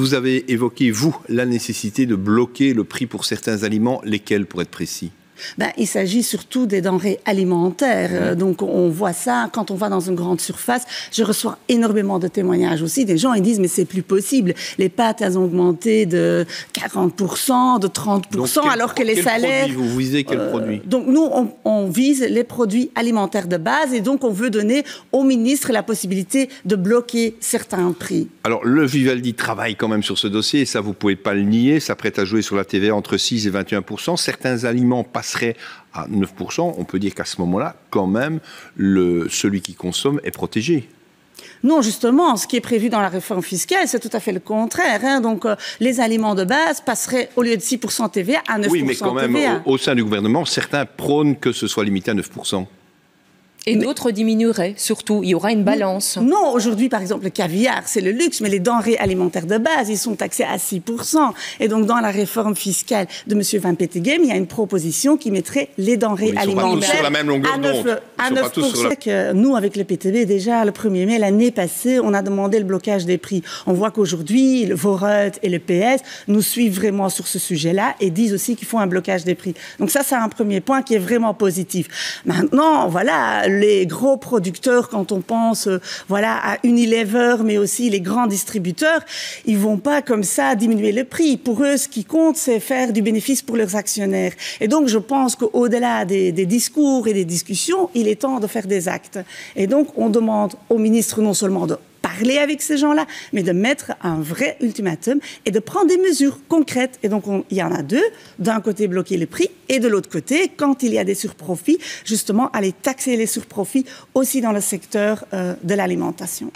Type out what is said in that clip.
Vous avez évoqué, vous, la nécessité de bloquer le prix pour certains aliments, lesquels pour être précis ? Il s'agit surtout des denrées alimentaires. Donc, on voit ça quand on va dans une grande surface. Je reçois énormément de témoignages aussi. Des gens, ils disent, mais c'est plus possible. Les pâtes, elles ont augmenté de 40%, de 30%, alors que les salaires... Produit, vous visez quel produit ? Donc, nous, on vise les produits alimentaires de base et donc, on veut donner au ministre la possibilité de bloquer certains prix. Alors, le Vivaldi travaille quand même sur ce dossier et ça, vous ne pouvez pas le nier. Ça prête à jouer sur la TVA entre 6 et 21%. Certains aliments passent à 9%, on peut dire qu'à ce moment-là, quand même, celui qui consomme est protégé. Non, justement, ce qui est prévu dans la réforme fiscale, c'est tout à fait le contraire. Donc, les aliments de base passeraient, au lieu de 6% TVA, à 9% TVA. Oui, mais quand même, au sein du gouvernement, certains prônent que ce soit limité à 9%. Et d'autres diminueraient, surtout. Il y aura une balance. Non, aujourd'hui, par exemple, le caviar, c'est le luxe, mais les denrées alimentaires de base, ils sont taxés à 6%. Et donc, dans la réforme fiscale de M. Van Petegem, il y a une proposition qui mettrait les denrées alimentaires tous sur la même longueur d'onde. À 9%. Nous, avec le PTB, déjà, le 1er mai, l'année passée, on a demandé le blocage des prix. On voit qu'aujourd'hui, le Voreut et le PS nous suivent vraiment sur ce sujet-là et disent aussi qu'il faut un blocage des prix. Donc ça, c'est un premier point qui est vraiment positif. Maintenant, voilà, les gros producteurs, quand on pense à Unilever, mais aussi les grands distributeurs, ils vont pas comme ça diminuer le prix. Pour eux, ce qui compte, c'est faire du bénéfice pour leurs actionnaires. Et donc, je pense qu'au-delà des discours et des discussions, il est temps de faire des actes. Et donc, on demande au ministre non seulement de parler avec ces gens-là, mais de mettre un vrai ultimatum et de prendre des mesures concrètes. Et donc, il y en a deux. D'un côté, bloquer les prix, et de l'autre côté, quand il y a des surprofits, justement, aller taxer les surprofits aussi dans le secteur de l'alimentation.